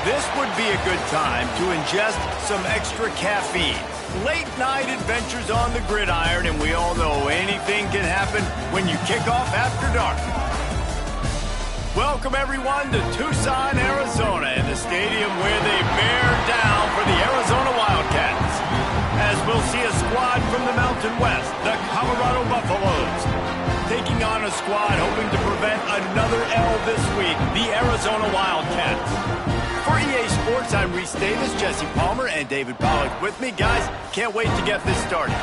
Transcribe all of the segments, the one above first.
This would be a good time to ingest some extra caffeine. Late night adventures on the gridiron, and we all know anything can happen when you kick off after dark. Welcome everyone to Tucson, Arizona, in the stadium where they bear down for the Arizona Wildcats. As we'll see a squad from the Mountain West, the Colorado Buffaloes, taking on a squad hoping to prevent another L this week, the Arizona Wildcats. For EA Sports, I'm Reese Davis, Jesse Palmer, and David Pollack with me. Guys, can't wait to get this started.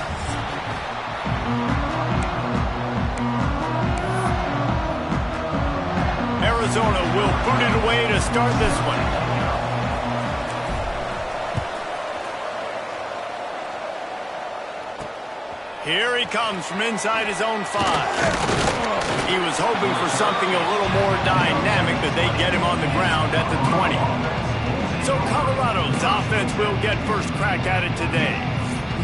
Arizona will boot it away to start this one. Here he comes from inside his own 5. He was hoping for something a little more dynamic, but they get him on the ground at the 20. So Colorado's offense will get first crack at it today.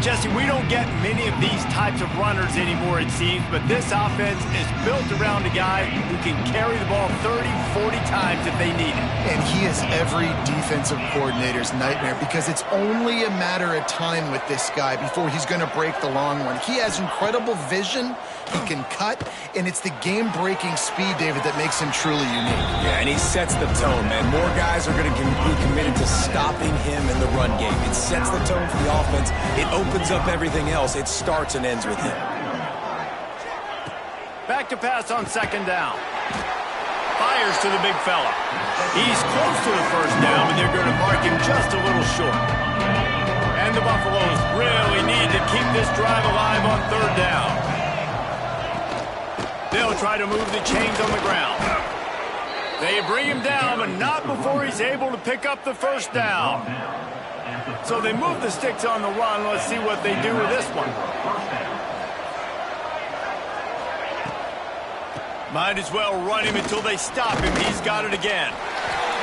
Jesse, we don't get many of these types of runners anymore, it seems, but this offense is built around a guy who can carry the ball 30, 40 times if they need it. And he is every defensive coordinator's nightmare because it's only a matter of time with this guy before he's going to break the long one. He has incredible vision, he can cut, and it's the game-breaking speed, David, that makes him truly unique. Yeah, and he sets the tone, man. More guys are going to be committed to stopping him in the run game. It sets the tone for the offense. It opens up everything else. It starts and ends with him. Back to pass on second down. Fires to the big fella. He's close to the first down, but they're going to mark him just a little short. And the Buffaloes really need to keep this drive alive on third down. They'll try to move the chains on the ground. They bring him down, but not before he's able to pick up the first down. So they move the sticks on the run. Let's see what they do with this one. Might as well run him until they stop him. He's got it again.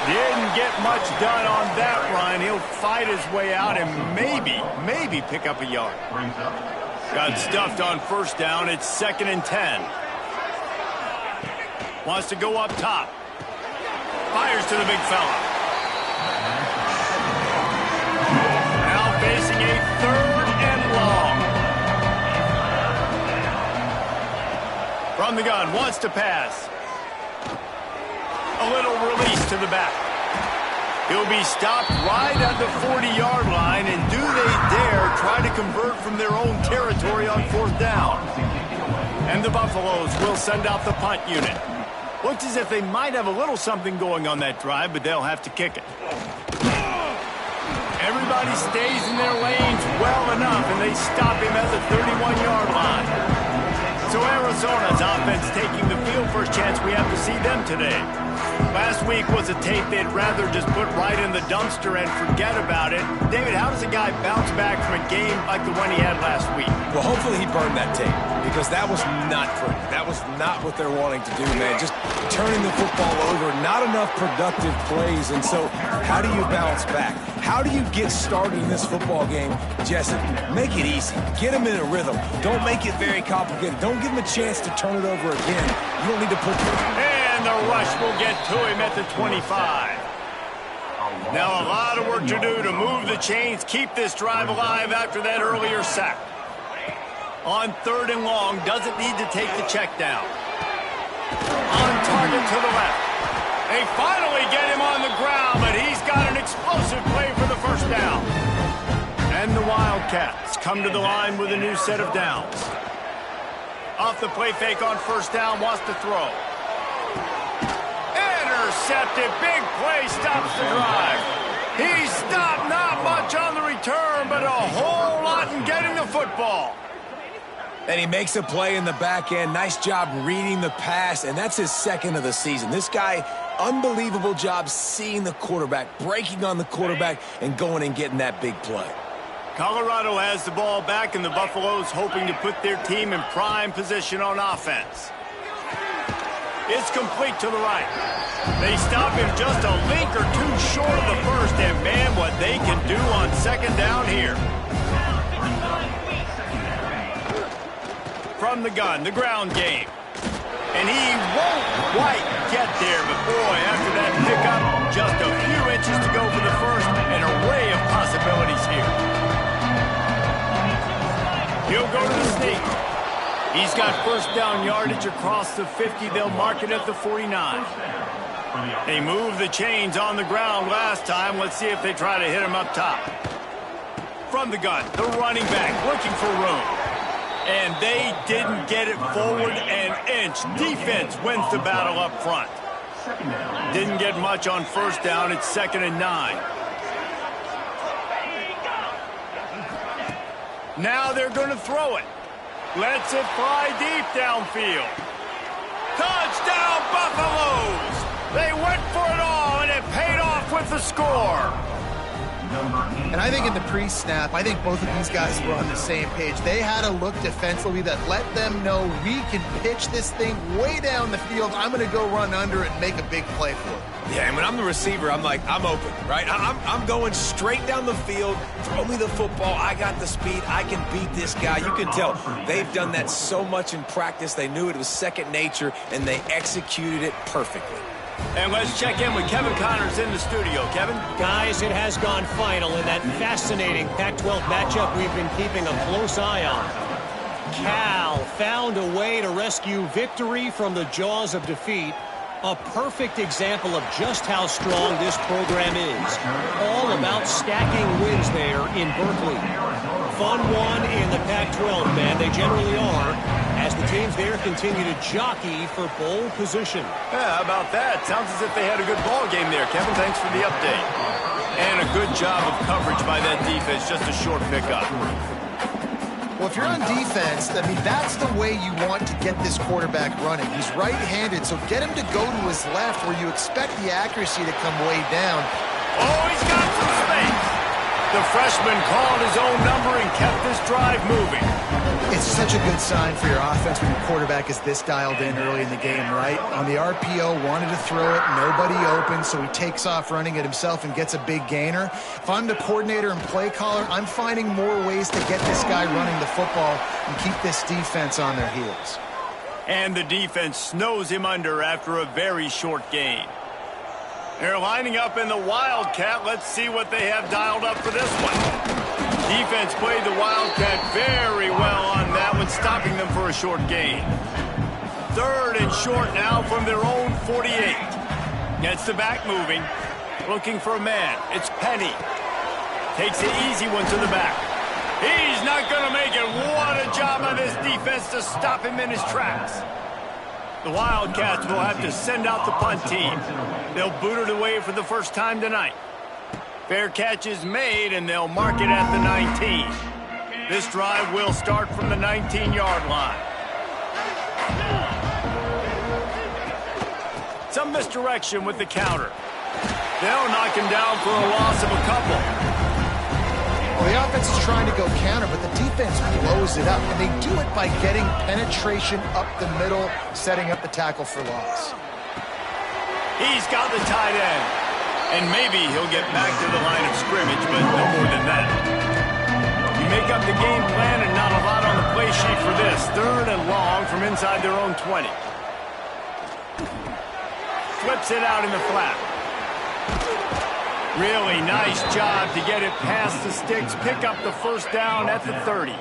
Didn't get much done on that run. He'll fight his way out and maybe pick up a yard. Got stuffed on first down. It's 2nd and 10. Wants to go up top. Fires to the big fella. Now facing a 3rd and long. From the gun, wants to pass. A little release to the back. He'll be stopped right at the 40-yard line, and do they dare try to convert from their own territory on 4th down? And the Buffaloes will send out the punt unit. Looks as if they might have a little something going on that drive, but they'll have to kick it. Everybody stays in their lanes well enough, and they stop him at the 31-yard line. So Arizona's offense taking the field. First chance we have to see them today. Last week was a tape they'd rather just put right in the dumpster and forget about it. David, how does a guy bounce back from a game like the one he had last week? Well, hopefully he burned that tape because that was not pretty. That was not what they're wanting to do, man. Just turning the football over, not enough productive plays. And so how do you bounce back? How do you get started in this football game, Jesse? Make it easy. Get him in a rhythm. Don't make it very complicated. Don't give him a chance to turn it over again. You don't need to put... And the rush will get to him at the 25. Now a lot of work to do to move the chains, keep this drive alive after that earlier sack. On 3rd and long, doesn't need to take the check down. On target to the left. They finally get him on the ground, but he's got an explosive play for the first down. And the Wildcats come to the line with a new set of downs. Off the play fake on first down, wants to throw. Intercepted, big play, stops the drive. He stopped, not much on the return, but a whole lot in getting the football. And he makes a play in the back end. Nice job reading the pass, and that's his 2nd of the season. This guy, unbelievable job seeing the quarterback, breaking on the quarterback, and going and getting that big play. Colorado has the ball back, and the Buffaloes hoping to put their team in prime position on offense. It's complete to the right. They stop him just a link or two short of the first, and man, what they can do on 2nd down here. From the gun, the ground game. And he won't quite get there, but boy, after that pickup, just a few inches to go for They'll go to the sneak. He's got first down yardage across the 50. They'll mark it at the 49. They moved the chains on the ground last time. Let's see if they try to hit him up top. From the gun, the running back looking for room. And they didn't get it forward an inch. Defense wins the battle up front. Didn't get much on first down. It's 2nd and 9. Now they're going to throw it. Lets it fly deep downfield. Touchdown, Buffaloes! They went for it all, and it paid off with the score. And I think in the pre-snap, I think both of these guys were on the same page. They had a look defensively that let them know we can pitch this thing way down the field. I'm going to go run under it and make a big play for it. Yeah, and when I'm the receiver, I'm like, I'm open, right? I'm going straight down the field. Throw me the football. I got the speed. I can beat this guy. You can tell they've done that so much in practice. They knew it was second nature, and they executed it perfectly. And let's check in with Kevin Connors in the studio. Kevin? Guys, it has gone final in that fascinating Pac-12 matchup we've been keeping a close eye on. Cal found a way to rescue victory from the jaws of defeat. A perfect example of just how strong this program is. All about stacking wins there in Berkeley. Fun one in the Pac-12, man. They generally are, as the teams there continue to jockey for bowl position. Yeah, how about that? Sounds as if they had a good ball game there. Kevin, thanks for the update. And a good job of coverage by that defense. Just a short pickup. Well, if you're on defense, I mean, that's the way you want to get this quarterback running. He's right-handed, so get him to go to his left where you expect the accuracy to come way down. Oh, he's got some space. The freshman called his own number and kept this drive moving. It's such a good sign for your offense when your quarterback is this dialed in early in the game, right? On the RPO, wanted to throw it, nobody open, so he takes off running it himself and gets a big gainer. If I'm the coordinator and play caller, I'm finding more ways to get this guy running the football and keep this defense on their heels. And the defense snows him under after a very short gain. They're lining up in the Wildcat. Let's see what they have dialed up for this one. Defense played the Wildcat very well on that one, stopping them for a short gain. 3rd and short now from their own 48. Gets the back moving. Looking for a man. It's Penny. Takes the easy one to the back. He's not going to make it. What a job by this defense to stop him in his tracks. The Wildcats will have to send out the punt team. They'll boot it away for the first time tonight. Fair catch is made, and they'll mark it at the 19. This drive will start from the 19-yard line. Some misdirection with the counter. They'll knock him down for a loss of a couple. Well, the offense is trying to go counter, but the defense blows it up, and they do it by getting penetration up the middle, setting up the tackle for loss. He's got the tight end, and maybe he'll get back to the line of scrimmage, but no more than that. You make up the game plan and not a lot on the play sheet for this. 3rd and long from inside their own 20. Flips it out in the flat. Really nice job to get it past the sticks, pick up the first down at the 30.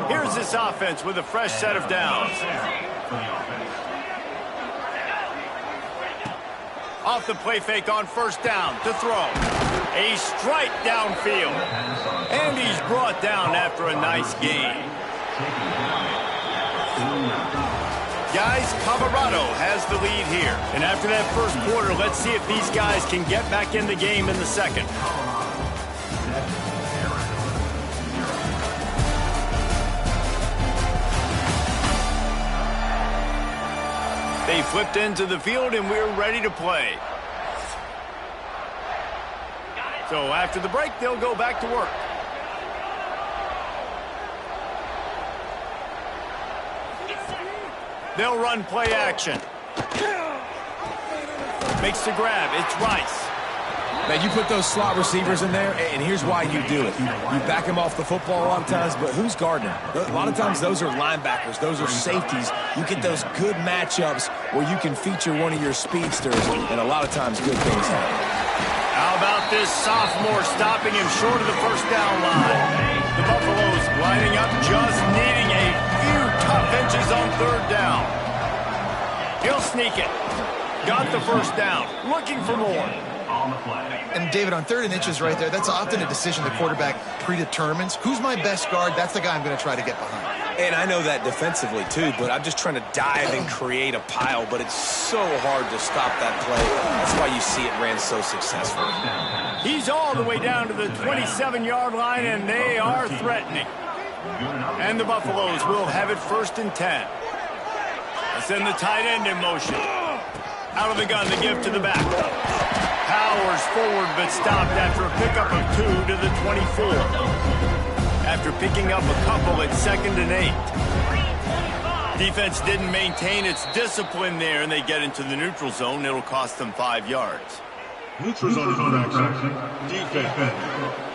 Here's this offense with a fresh set of downs. Off the play fake on first down to throw. A strike downfield. And he's brought down after a nice gain. Guys, Colorado has the lead here. And after that first quarter, let's see if these guys can get back in the game in the second. They flipped into the field, and we're ready to play. So after the break, they'll go back to work. They'll run play action. Makes the grab. It's Rice. Man, you put those slot receivers in there, and here's why you do it. You back them off the football a lot of times, but who's guarding them? A lot of times those are linebackers. Those are safeties. You get those good matchups where you can feature one of your speedsters, and a lot of times good things happen. How about this sophomore stopping him short of the first down line? The Buffaloes Lining up, just needing a few tough inches on third down. He'll sneak it. Got the first down. Looking for more. And David, on 3rd and inches right there, that's often a decision the quarterback predetermines. Who's my best guard? That's the guy I'm going to try to get behind. And I know that defensively, too, but I'm just trying to dive and create a pile, but it's so hard to stop that play. That's why you see it ran so successful. He's all the way down to the 27-yard line, and they are threatening. And the Buffaloes will have it 1st and 10. Let's send the tight end in motion. Out of the gun, the give to the back. Powers forward, but stopped after a pickup of 2 to the 24. After picking up a couple at 2nd and 8. Defense didn't maintain its discipline there, and they get into the neutral zone. It'll cost them 5 yards. Neutral zone action. Defense.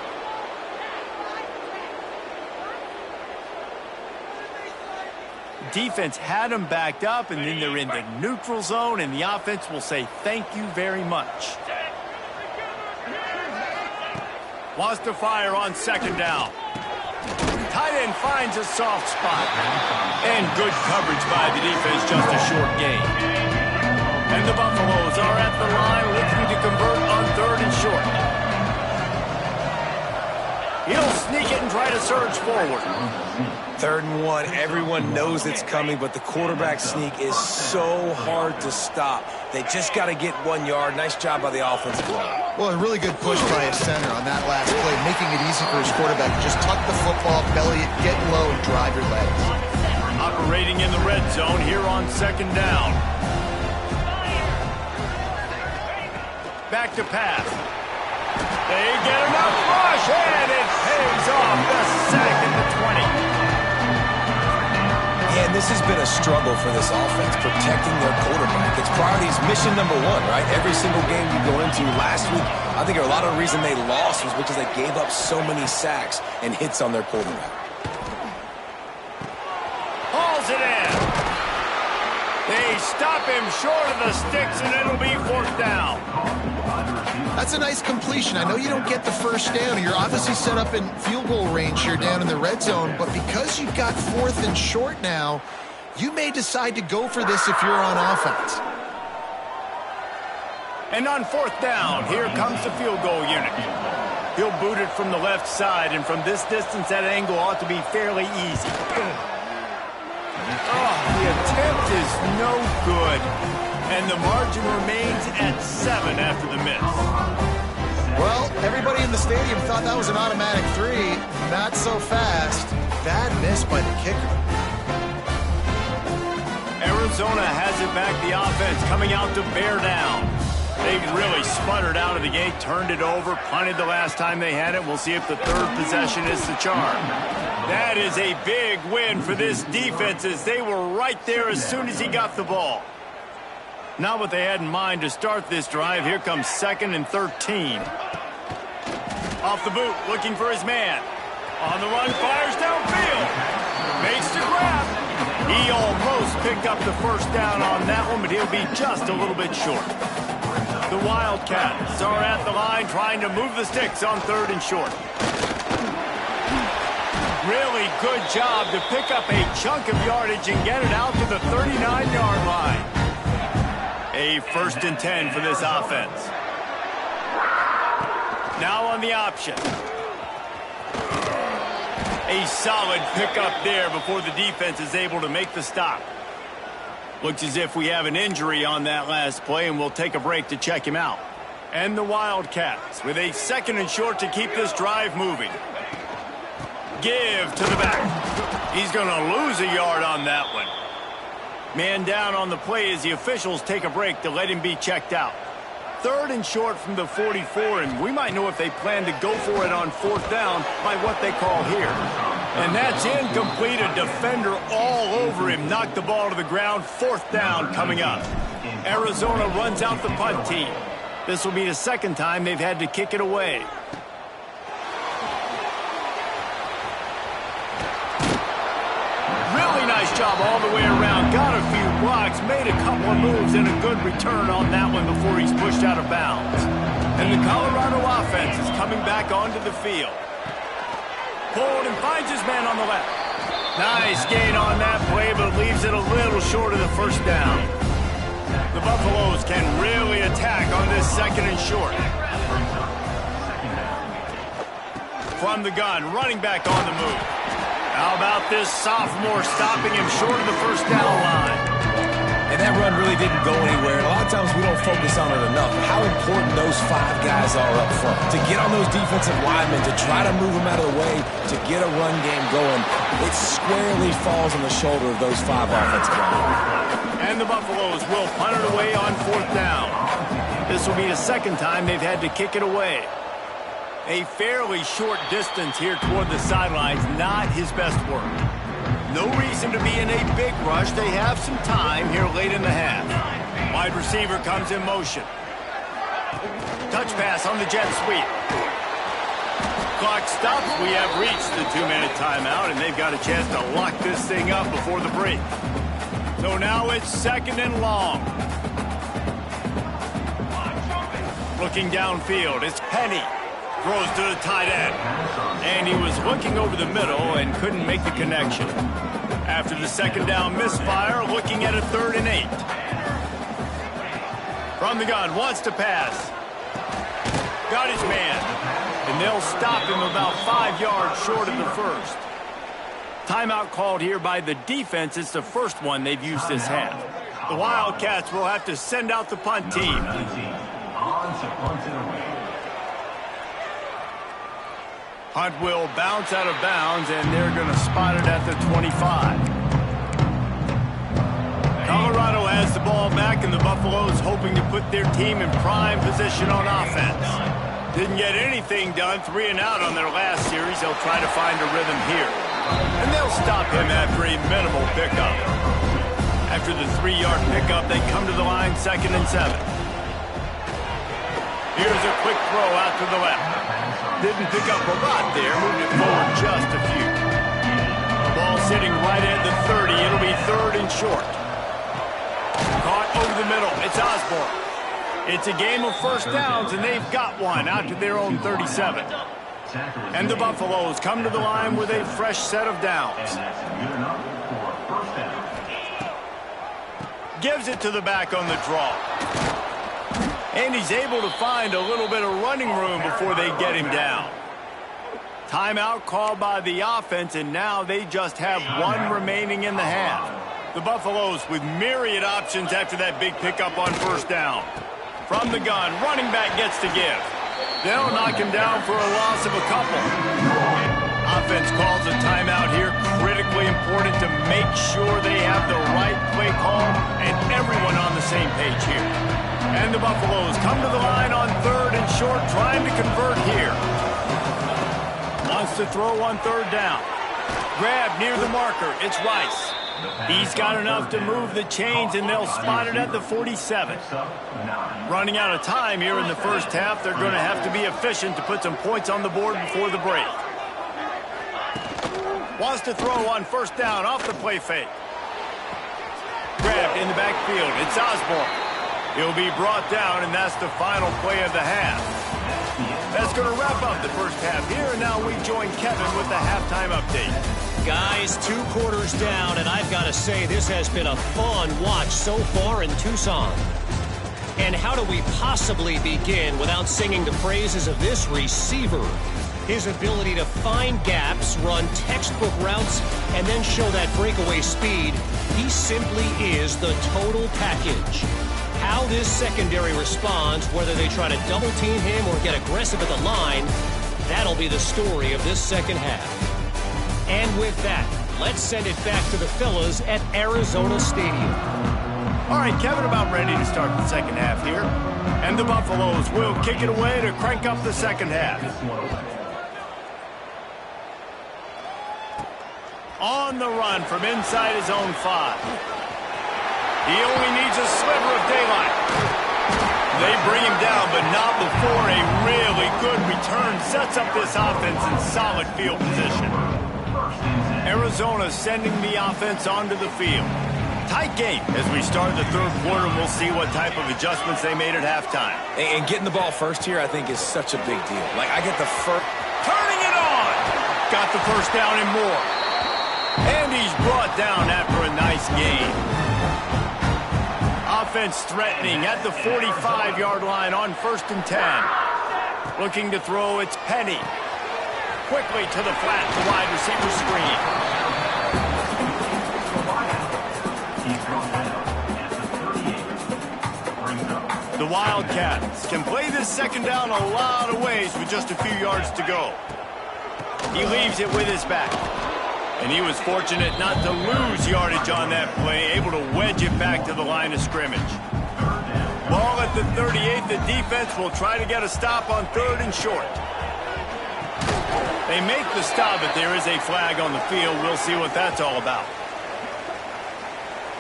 Defense had them backed up, and then they're in the neutral zone, and the offense will say thank you very much. Wants to fire on 2nd down. Tight end finds a soft spot. And good coverage by the defense, just a short gain. And the Buffaloes are at the line looking to convert on 3rd and short. He'll sneak it and try to surge forward. 3rd and 1, everyone knows it's coming, but the quarterback sneak is so hard to stop. They just got to get 1 yard. Nice job by the offensive line. Well, a really good push by his center on that last play, making it easy for his quarterback to just tuck the football, belly it, get low, and drive your legs. Operating in the red zone here on 2nd down. Back to pass. They get enough rush, and it pays off the sack at the 20. And this has been a struggle for this offense, protecting their quarterback. It's priorities mission number 1, right? Every single game you go into. Last week, I think a lot of the reason they lost was because they gave up so many sacks and hits on their quarterback. Hauls it in. They stop him short of the sticks, and it'll be 4th down. That's a nice completion. I know you don't get the first down. You're obviously set up in field goal range here down in the red zone, but because you've got 4th and short now, you may decide to go for this if you're on offense. And on 4th down, here comes the field goal unit. He'll boot it from the left side, and from this distance, that angle ought to be fairly easy. Oh, the attempt is no good. And the margin remains at 7 after the miss. Well, everybody in the stadium thought that was an automatic 3. Not so fast. Bad miss by the kicker. Arizona has it back, the offense coming out to bear down. They really sputtered out of the gate, turned it over, punted the last time they had it. We'll see if the 3rd possession is the charm. That is a big win for this defense, as they were right there as soon as he got the ball. Not what they had in mind to start this drive. Here comes 2nd and 13. Off the boot, looking for his man. On the run, fires downfield. Makes the grab. He almost picked up the first down on that one, but he'll be just a little bit short. The Wildcats are at the line trying to move the sticks on 3rd and short. Really good job to pick up a chunk of yardage and get it out to the 39-yard line. A 1st and 10 for this offense. Now on the option. A solid pickup there before the defense is able to make the stop. Looks as if we have an injury on that last play, and we'll take a break to check him out. And the Wildcats with a 2nd and short to keep this drive moving. Give to the back. He's going to lose a yard on that one. Man down on the play as the officials take a break to let him be checked out. 3rd and short from the 44, and we might know if they plan to go for it on 4th down by what they call here. And that's incomplete. A defender all over him. Knocked the ball to the ground. 4th down coming up. Arizona runs out the punt team. This will be the 2nd time they've had to kick it away. Really nice job all the way around. Got a few blocks, made a couple of moves, and a good return on that one before he's pushed out of bounds. And the Colorado offense is coming back onto the field. pulled and finds his man on the left. Nice gain on that play, but leaves it a little short of the first down. The Buffaloes can really attack on this second and short. From the gun, running back on the move. How about this sophomore stopping him short of the first down line? And that run really didn't go anywhere. And a lot of times we don't focus on it enough. How important those 5 guys are up front. To get on those defensive linemen, to try to move them out of the way, to get a run game going, it squarely falls on the shoulder of those 5 offensive linemen. And the Buffaloes will punt it away on 4th down. This will be the second time they've had to kick it away. A fairly short distance here toward the sidelines, not his best work. No reason to be in a big rush. They have some time here late in the half. Wide receiver comes in motion. Touch pass on the jet sweep. Clock stops. We have reached the 2-minute timeout, and they've got a chance to lock this thing up before the break. So now it's 2nd and long. Looking downfield, it's Penny. Throws to the tight end. And he was looking over the middle and couldn't make the connection. After the second down misfire, looking at a 3rd and 8. From the gun, wants to pass. Got his man. And they'll stop him about 5 yards short of the first. Timeout called here by the defense. It's the first one they've used this half. The Wildcats will have to send out the punt team. Hunt will bounce out of bounds, and they're going to spot it at the 25. Colorado has the ball back, and the Buffaloes hoping to put their team in prime position on offense. Didn't get anything done, 3 and out on their last series. They'll try to find a rhythm here. And they'll stop him after a minimal pickup. After the 3-yard pickup, they come to the line 2nd and 7. Here's a quick throw out to the left. Didn't pick up a lot there, moved it forward just a few. Ball sitting right at the 30. It'll be 3rd and short. Caught over the middle. It's Osborne. It's a game of first downs, and they've got one out to their own 37. And the Buffaloes come to the line with a fresh set of downs. Gives it to the back on the draw. And he's able to find a little bit of running room before they get him down. Timeout called by the offense, and now they just have 1 remaining in the half. The Buffaloes with myriad options after that big pickup on first down. From the gun, running back gets to give. They'll knock him down for a loss of a couple. Offense calls a timeout here. Critically important to make sure they have the right play call and everyone on the same page here. And the Buffaloes come to the line on 3rd and short, trying to convert here. Wants to throw on 3rd down. Grab near the marker. It's Rice. He's got enough to move the chains, and they'll spot it at the 47. Running out of time here in the first half. They're going to have to be efficient to put some points on the board before the break. Wants to throw on 1st down off the play fake. Grabbed in the backfield. It's Osborne. He'll be brought down, and that's the final play of the half. That's going to wrap up the first half here, and now we join Kevin with the halftime update. Guys, 2 quarters down, and I've got to say this has been a fun watch so far in Tucson. And how do we possibly begin without singing the praises of this receiver? His ability to find gaps, run textbook routes, and then show that breakaway speed. He simply is the total package. How this secondary responds, whether they try to double team him or get aggressive at the line, that'll be the story of this second half. And with that, let's send it back to the fellas at Arizona Stadium. All right, Kevin, about ready to start the second half here. And the Buffaloes will kick it away to crank up the second half. On the run from inside his own 5. He only needs a sliver of daylight. They bring him down, but not before a really good return sets up this offense in solid field position. Arizona sending the offense onto the field. Tight game as we start the 3rd quarter, and we'll see what type of adjustments they made at halftime. And getting the ball first here, I think, is such a big deal. Like, I get the first. Turning it on! got the first down and more. And he's brought down after a nice gain. Offense threatening at the 45-yard line on 1st and 10. Looking to throw, it's Penny. Quickly to the flat, the wide receiver screen. The Wildcats can play this second down a lot of ways with just a few yards to go. He leaves it with his back. And he was fortunate not to lose yardage on that play, able to wedge it back to the line of scrimmage. Ball at the 38, the defense will try to get a stop on 3rd and short. They make the stop, but there is a flag on the field. We'll see what that's all about.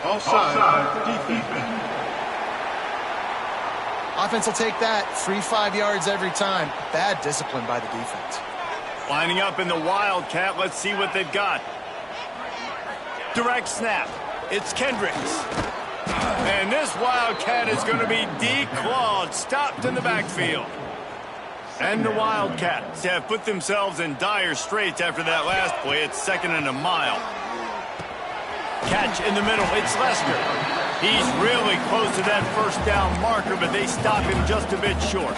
Offside, defense. Offense will take that. Free 5 yards every time. Bad discipline by the defense. Lining up in the Wildcat. Let's see what they've got. Direct snap. It's Kendricks. And this Wildcat is going to be declawed. Stopped in the backfield. And the Wildcats have put themselves in dire straits after that last play. It's 2nd and a mile. Catch in the middle. It's Lester. He's really close to that first down marker, but they stop him just a bit short.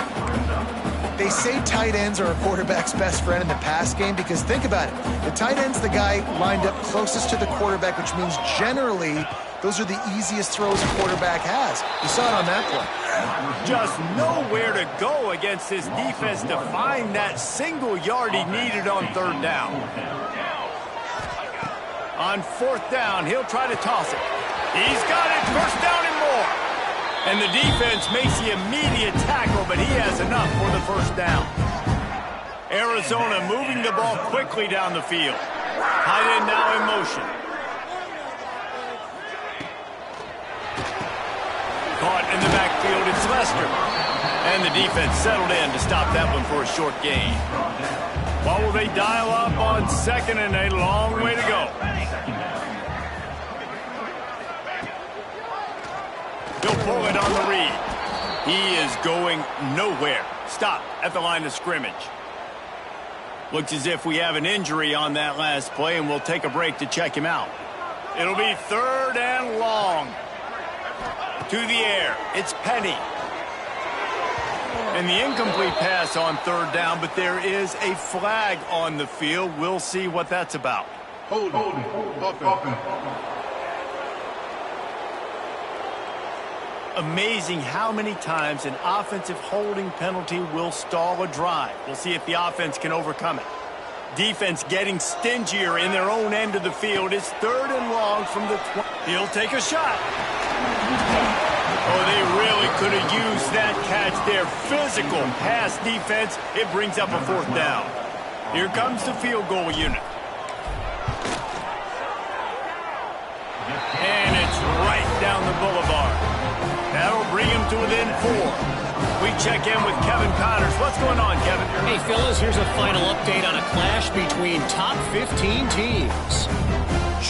They say tight ends are a quarterback's best friend in the pass game because think about it. The tight end's the guy lined up closest to the quarterback, which means generally those are the easiest throws a quarterback has. You saw it on that play. Just nowhere to go against this defense to find that single yard he needed on 3rd down. On 4th down, he'll try to toss it. He's got it, 1st down and more. And the defense makes the immediate tackle, but he has enough for the 1st down. Arizona moving the ball quickly down the field. Tight end now in motion. Caught in the backfield, it's Lester. And the defense settled in to stop that one for a short gain. What will they dial up on 2nd and a long way to go? He'll pull it on the read. He is going nowhere. Stop at the line of scrimmage. Looks as if we have an injury on that last play, and we'll take a break to check him out. It'll be 3rd and long. To the air. It's Penny. And the incomplete pass on 3rd down, but there is a flag on the field. We'll see what that's about. Hold it. Amazing how many times an offensive holding penalty will stall a drive. We'll see if the offense can overcome it. Defense getting stingier in their own end of the field. It's 3rd and long from the 20. He'll take a shot. Oh, they really could have used that catch there. Physical pass defense. It brings up a 4th down. Here comes the field goal unit. And it's right down the boulevard. That'll bring him to within 4. We check in with Kevin Connors. What's going on, Kevin? Hey, fellas, here's a final update on a clash between top 15 teams.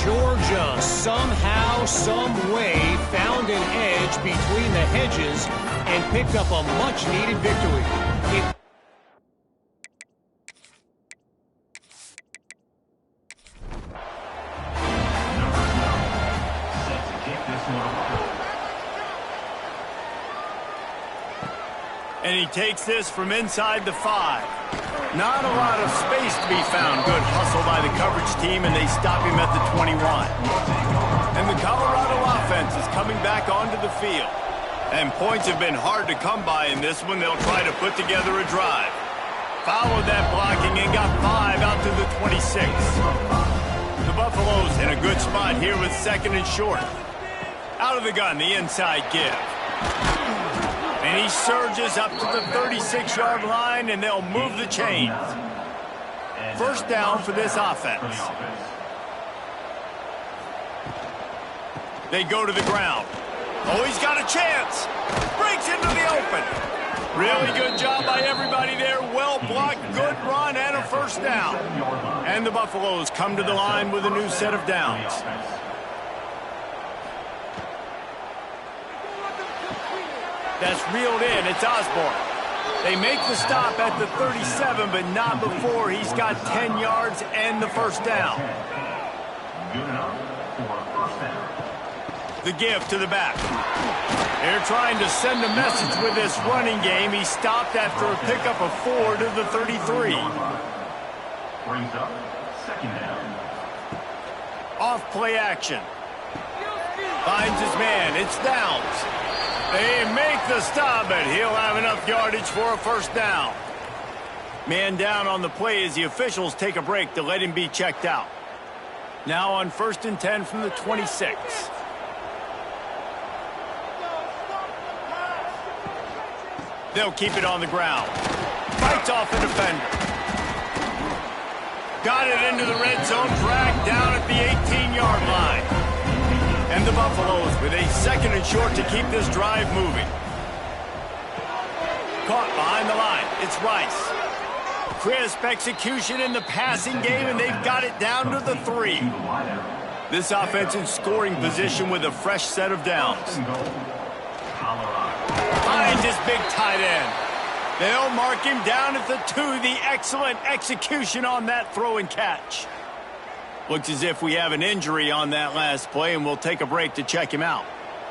Georgia somehow, some way found an edge between the hedges and picked up a much-needed victory. And he takes this from inside the 5. Not a lot of space to be found. Good hustle by the coverage team, and they stop him at the 21. And the Colorado offense is coming back onto the field. And points have been hard to come by in this one. They'll try to put together a drive. Followed that blocking and got 5 out to the 26. The Buffaloes in a good spot here with 2nd and short. Out of the gun, the inside give. And he surges up to the 36-yard line, and they'll move the chains. 1st down for this offense. They go to the ground. Oh, he's got a chance. Breaks into the open. Really good job by everybody there. Well blocked, good run, and a 1st down. And the Buffaloes come to the line with a new set of downs. That's reeled in. It's Osborne. They make the stop at the 37, but not before he's got 10 yards and the first down. Good enough for a first down. The give to the back. They're trying to send a message with this running game. He stopped after a pickup of 4 to the 33. Brings up second down. Off play action. Finds his man. It's Downs. They make the stop, but he'll have enough yardage for a first down. Man down on the play as the officials take a break to let him be checked out. Now on 1st and 10 from the 26. They'll keep it on the ground. Fights off the defender. Got it into the red zone, dragged down at the 18-yard line. And the Buffaloes with a 2nd and short to keep this drive moving. Caught behind the line. It's Rice. Crisp execution in the passing game, and they've got it down to the 3. This offense in scoring position with a fresh set of downs. Finds his big tight end. They'll mark him down at the 2. The excellent execution on that throw and catch. Looks as if we have an injury on that last play, and we'll take a break to check him out.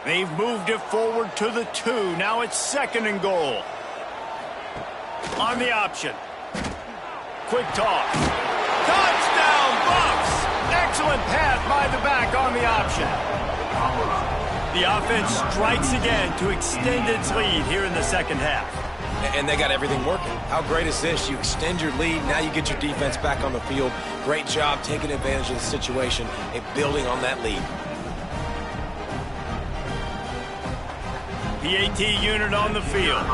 They've moved it forward to the 2. Now it's 2nd and goal. On the option. Quick toss. Touchdown, Buffs! Excellent pass by the back on the option. The offense strikes again to extend its lead here in the second half. And they got everything working. How great is this? You extend your lead, now you get your defense back on the field. Great job taking advantage of the situation and building on that lead. PAT unit on the field.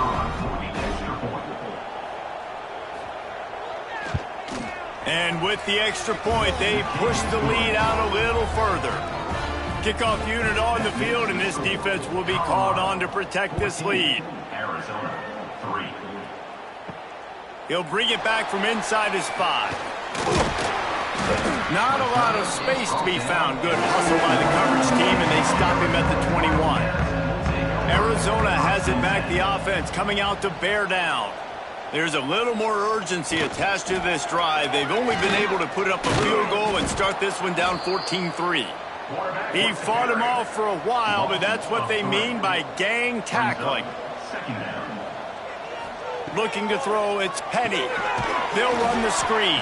And with the extra point, they push the lead out a little further. Kickoff unit on the field, and this defense will be called on to protect this lead. Arizona, 3. He'll bring it back from inside his 5. Not a lot of space to be found. Good hustle by the coverage team, and they stop him at the 21. Arizona has it back, the offense coming out to bear down. There's a little more urgency attached to this drive. They've only been able to put up a field goal and start this one down 14-3. He fought him off for a while, but that's what they mean by gang tackling. Looking to throw, it's Penny. They'll run the screen.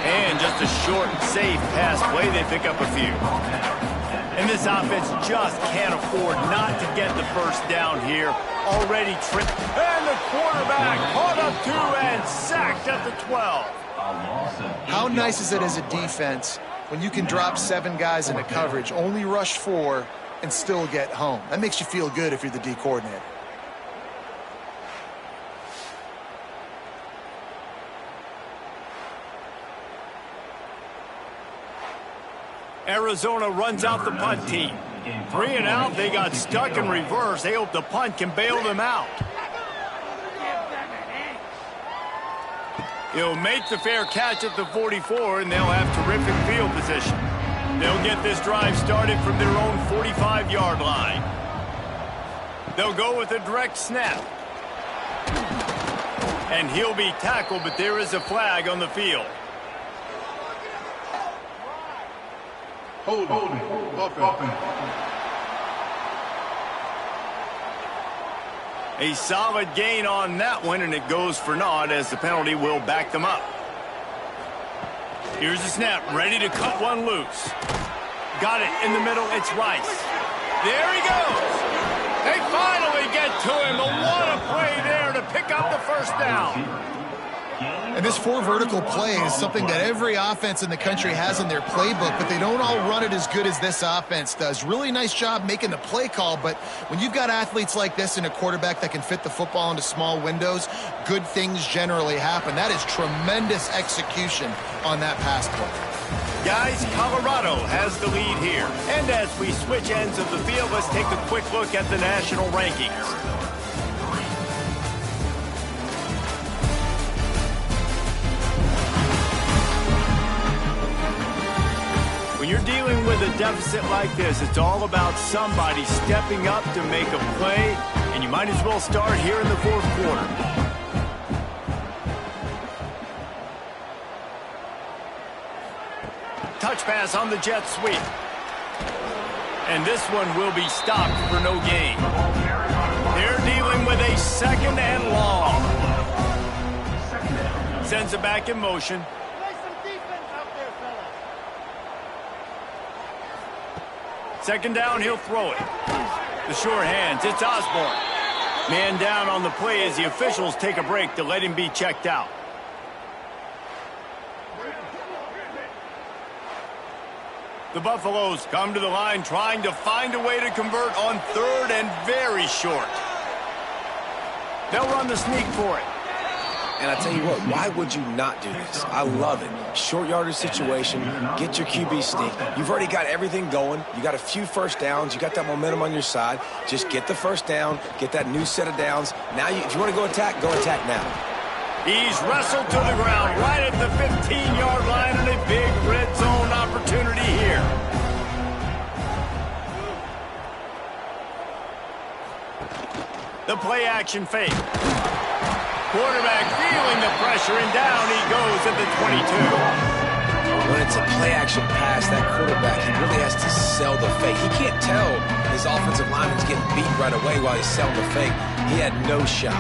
And just a short, safe pass play, they pick up a few. And this offense just can't afford not to get the first down here. Already tripped. And the quarterback caught up 2 and sacked at the 12. How nice is it as a defense when you can drop 7 guys into coverage, only rush 4, and still get home? That makes you feel good if you're the D coordinator. Arizona runs out the punt team. 3 and out, they got stuck in reverse. They hope the punt can bail them out. He'll make the fair catch at the 44, and they'll have terrific field position. They'll get this drive started from their own 45-yard line. They'll go with a direct snap. And he'll be tackled, but there is a flag on the field. Holding. Offense. A solid gain on that one, and it goes for naught as the penalty will back them up. Here's the snap, ready to cut one loose. Got it in the middle, it's Rice. There he goes. They finally get to him, but what a play there to pick up the first down. And this 4 vertical play is something that every offense in the country has in their playbook, but they don't all run it as good as this offense does. Really nice job making the play call, but when you've got athletes like this and a quarterback that can fit the football into small windows, good things generally happen. That is tremendous execution on that pass play. Guys, Colorado has the lead here. And as we switch ends of the field, let's take a quick look at the national rankings. When you're dealing with a deficit like this, it's all about somebody stepping up to make a play, and you might as well start here in the 4th quarter. pass on the jet sweep. And this one will be stopped for no gain. They're dealing with a 2nd and long. Sends it back in motion. Second down, he'll throw it. The short hands, it's Osborne. Man down on the play as the officials take a break to let him be checked out. The Buffaloes come to the line trying to find a way to convert on 3rd and very short. They'll run the sneak for it. And I tell you what, why would you not do this? I love it. Short yardage situation, get your QB sneak. You've already got everything going. You got a few first downs. You got that momentum on your side. Just get the first down, get that new set of downs. Now, if you want to go attack now. He's wrestled to the ground right at the 15-yard line and a big red zone opportunity here. The play action fake. Quarterback feeling the pressure, and down he goes at the 22. When it's a play-action pass, that quarterback, he really has to sell the fake. He can't tell his offensive lineman's getting beat right away while he's selling the fake. He had no shot.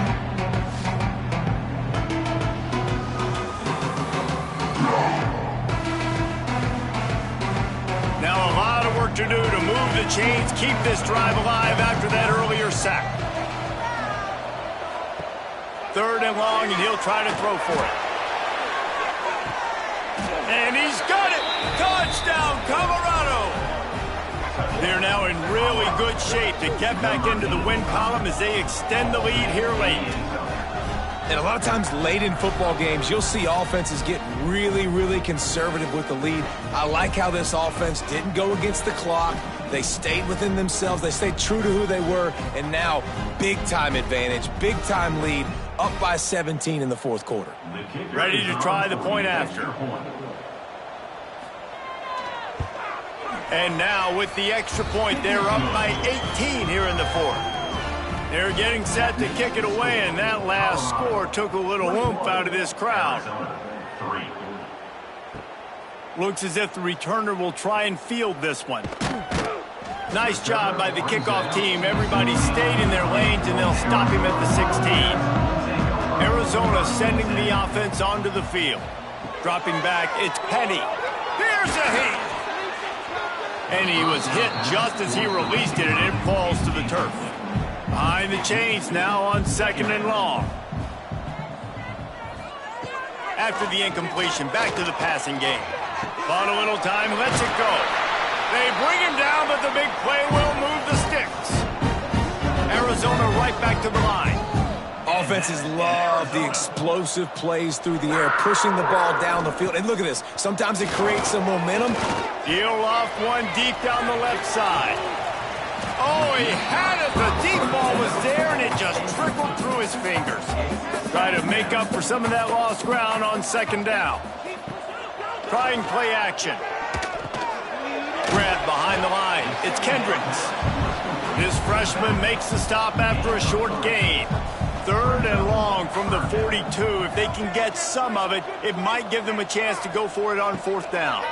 Now a lot of work to do to move the chains, keep this drive alive after that earlier sack. 3rd and long, and he'll try to throw for it. And he's got it! Touchdown, Colorado! They're now in really good shape to get back into the win column as they extend the lead here late. And a lot of times late in football games, you'll see offenses get really, really conservative with the lead. I like how this offense didn't go against the clock. They stayed within themselves. They stayed true to who they were. And now, big-time advantage, big-time lead, up by 17 in the 4th quarter. Ready to try the point after. And now, with the extra point, they're up by 18 here in the 4th. They're getting set to kick it away, and that last score took a little oomph out of this crowd. Looks as if the returner will try and field this one. Nice job by the kickoff team. Everybody stayed in their lanes, and they'll stop him at the 16. Arizona sending the offense onto the field. Dropping back, it's Penny. Here's a hit. And he was hit just as he released it, and it falls to the turf. Behind the chains now on 2nd and long. After the incompletion, back to the passing game. Bought a little time, lets it go. They bring him down, but the big play will move the sticks. Arizona right back to the line. Offenses love the explosive plays through the air, pushing the ball down the field. And look at this. Sometimes it creates some momentum. He'll off one deep down the left side. Oh, he had it. The deep ball was there, and it just trickled through his fingers. Try to make up for some of that lost ground on 2nd down. Trying play action. Grab behind the line. It's Kendricks. This freshman makes the stop after a short gain. 3rd and long from the 42. If they can get some of it, it might give them a chance to go for it on 4th down.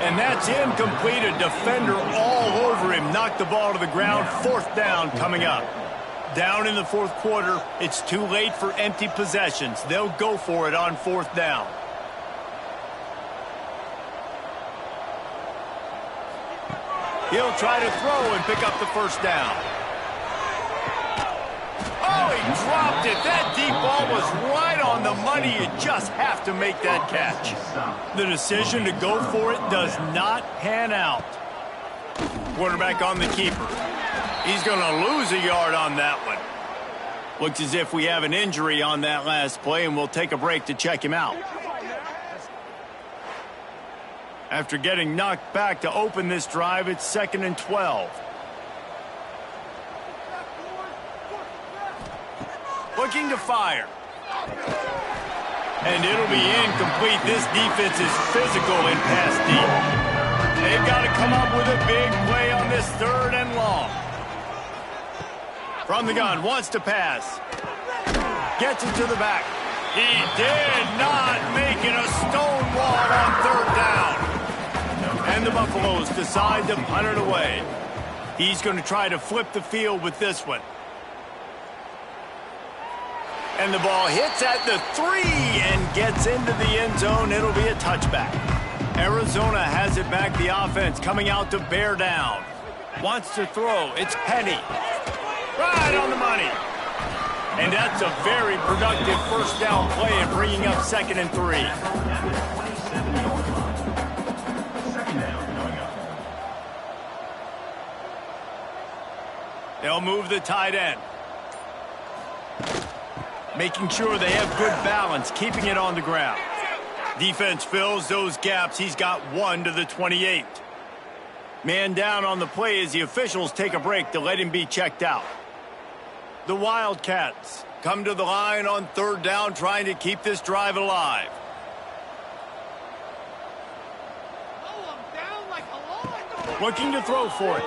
And that's incomplete. A defender all over him. Knocked the ball to the ground. 4th down coming up. Down in the 4th quarter. It's too late for empty possessions. They'll go for it on 4th down. He'll try to throw and pick up the 1st down. Oh, he dropped it. That deep ball was right on the money. You just have to make that catch. The decision to go for it does not pan out. Quarterback on the keeper. He's going to lose a yard on that one. Looks as if we have an injury on that last play, and we'll take a break to check him out. After getting knocked back to open this drive, it's 2nd and 12. Looking to fire. And it'll be incomplete. This defense is physical and pass deep. They've got to come up with a big play on this 3rd and long. From the gun, wants to pass. Gets it to the back. He did not make it a stone wall on third down. And the Buffaloes decide to punt it away. He's going to try to flip the field with this one. And the ball hits at the 3 and gets into the end zone. It'll be a touchback. Arizona has it back. The offense coming out to bear down. Wants to throw. It's Penny. Right on the money. And that's a very productive first down play and bringing up 2nd and 3. They'll move the tight end. Making sure they have good balance, keeping it on the ground. Defense fills those gaps. He's got 1 to the 28. Man down on the play as the officials take a break to let him be checked out. The Wildcats come to the line on third down, trying to keep this drive alive. Looking to throw for it.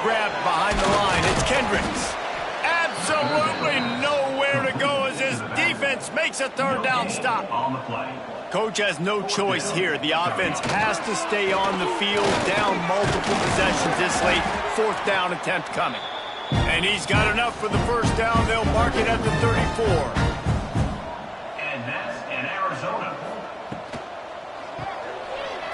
Grabbed behind the line. It's Kendricks. Absolutely nowhere to go as his defense makes a third down stop. On the play. Coach has no choice here. The offense has to stay on the field, down multiple possessions this late. 4th down attempt coming. And he's got enough for the first down. They'll mark it at the 34. And that's in Arizona.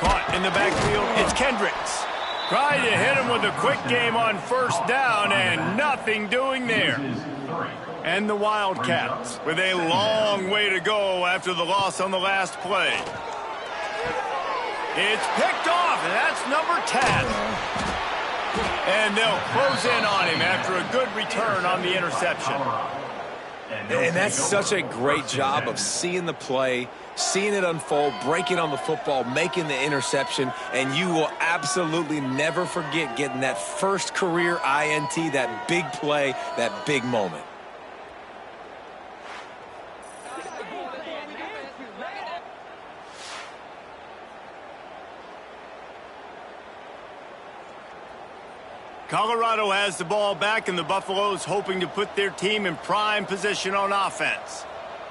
Caught in the backfield. It's Kendricks. Trying to hit him with a quick game on first down and nothing doing there. And the Wildcats with a long way to go after the loss on the last play. It's picked off, and that's number 10. And they'll close in on him after a good return on the interception. And that's such a great job of seeing the play, seeing it unfold, breaking on the football, making the interception, and you will absolutely never forget getting that first career INT, that big play, that big moment. Colorado has the ball back, and the Buffaloes hoping to put their team in prime position on offense.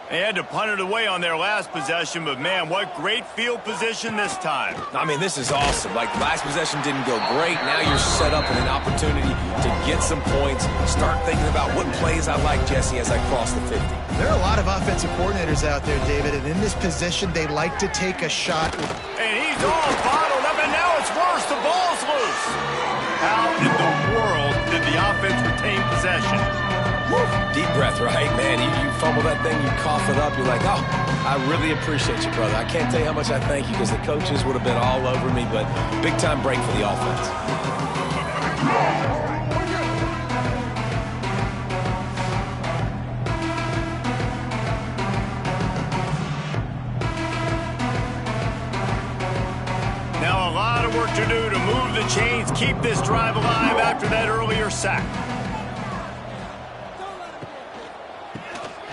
They had to punt it away on their last possession, but man, what great field position this time. I mean, this is awesome. Like, last possession didn't go great. Now you're set up in an opportunity to get some points. Start thinking about what plays I like, Jesse, as I cross the 50. There are a lot of offensive coordinators out there, David, and in this position, they like to take a shot. And he's all bottled up, and now it's worse. The ball's loose. How in the world did the offense retain possession? Woo. Deep breath, right, man? You fumble that thing, you cough it up, you're like, oh, I really appreciate you, brother. I can't tell you how much I thank you, because the coaches would have been all over me, but big-time break for the offense. Now a lot of work to do to move the chains, keep this drive alive after that earlier sack.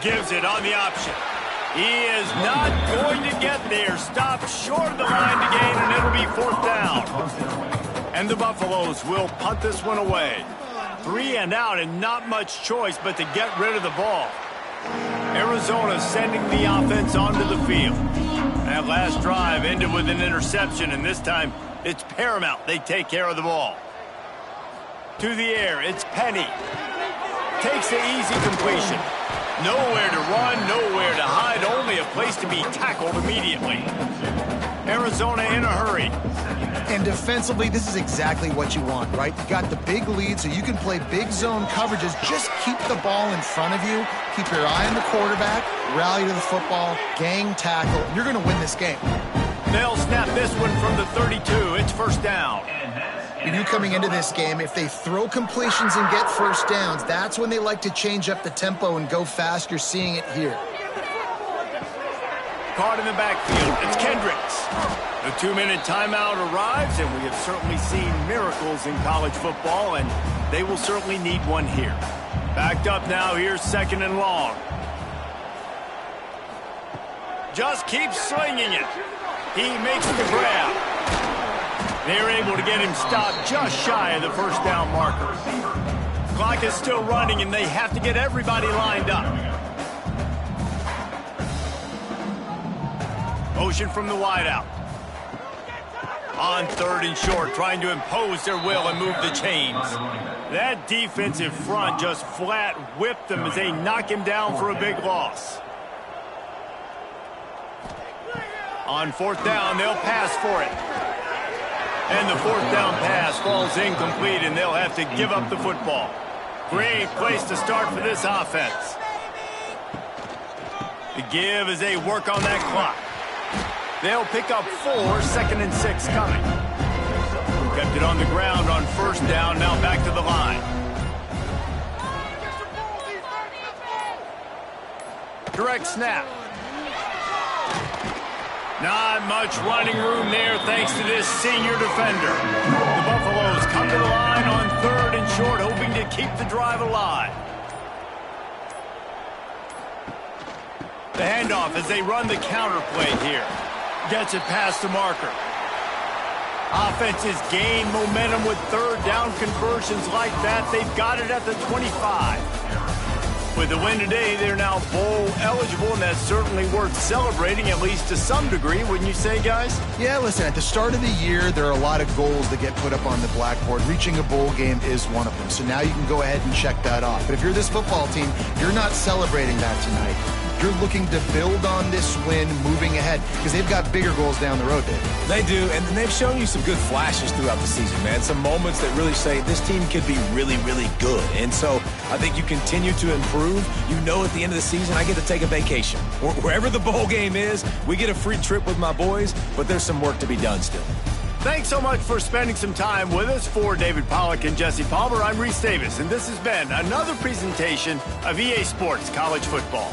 Gives it on the option. He is not going to get there. Stopped short of the line to gain, and it'll be 4th down. And the Buffaloes will punt this one away. 3 and out, and not much choice but to get rid of the ball. Arizona sending the offense onto the field. That last drive ended with an interception, and this time it's paramount they take care of the ball. To the air, it's Penny. Takes the easy completion. Nowhere to run, nowhere to hide, only a place to be tackled immediately. Arizona in a hurry. And defensively, this is exactly what you want, right? You got the big lead, so you can play big zone coverages. Just keep the ball in front of you. Keep your eye on the quarterback, rally to the football, gang tackle. You're going to win this game. They'll snap this one from the 32. It's 1st down. You knew coming into this game, if they throw completions and get first downs, that's when they like to change up the tempo and go fast. You're seeing it here. Caught in the backfield. It's Kendricks. The 2-minute timeout arrives, and we have certainly seen miracles in college football, and they will certainly need one here. Backed up now. Here's 2nd and long. Just keeps slinging it. He makes the grab. They're able to get him stopped just shy of the first down marker. Clock is still running, and they have to get everybody lined up. Motion from the wideout. On 3rd and short, trying to impose their will and move the chains. That defensive front just flat whipped them as they knock him down for a big loss. On 4th down, they'll pass for it. And the 4th down pass falls incomplete, and they'll have to give up the football. Great place to start for this offense. The give as they work on that clock. They'll pick up 4, 2nd and 6 coming. Kept it on the ground on 1st down, now back to the line. Direct snap. Not much running room there thanks to this senior defender. The Buffaloes come to the line on 3rd and short, hoping to keep the drive alive. The handoff as they run the counter play here. Gets it past the marker. Offenses gain momentum with 3rd down conversions like that. They've got it at the 25. With the win today, they're now bowl eligible, and that's certainly worth celebrating, at least to some degree, wouldn't you say, guys? Yeah, listen, at the start of the year, there are a lot of goals that get put up on the blackboard. Reaching a bowl game is one of them. So now you can go ahead and check that off. But if you're this football team, you're not celebrating that tonight. You're looking to build on this win moving ahead because they've got bigger goals down the road, Dave. They do, and they've shown you some good flashes throughout the season, man. Some moments that really say this team could be really, really good. And so I think you continue to improve. You know, at the end of the season, I get to take a vacation. Wherever the bowl game is, we get a free trip with my boys, but there's some work to be done still. Thanks so much for spending some time with us. For David Pollack and Jesse Palmer, I'm Reese Davis, and this has been another presentation of EA Sports College Football.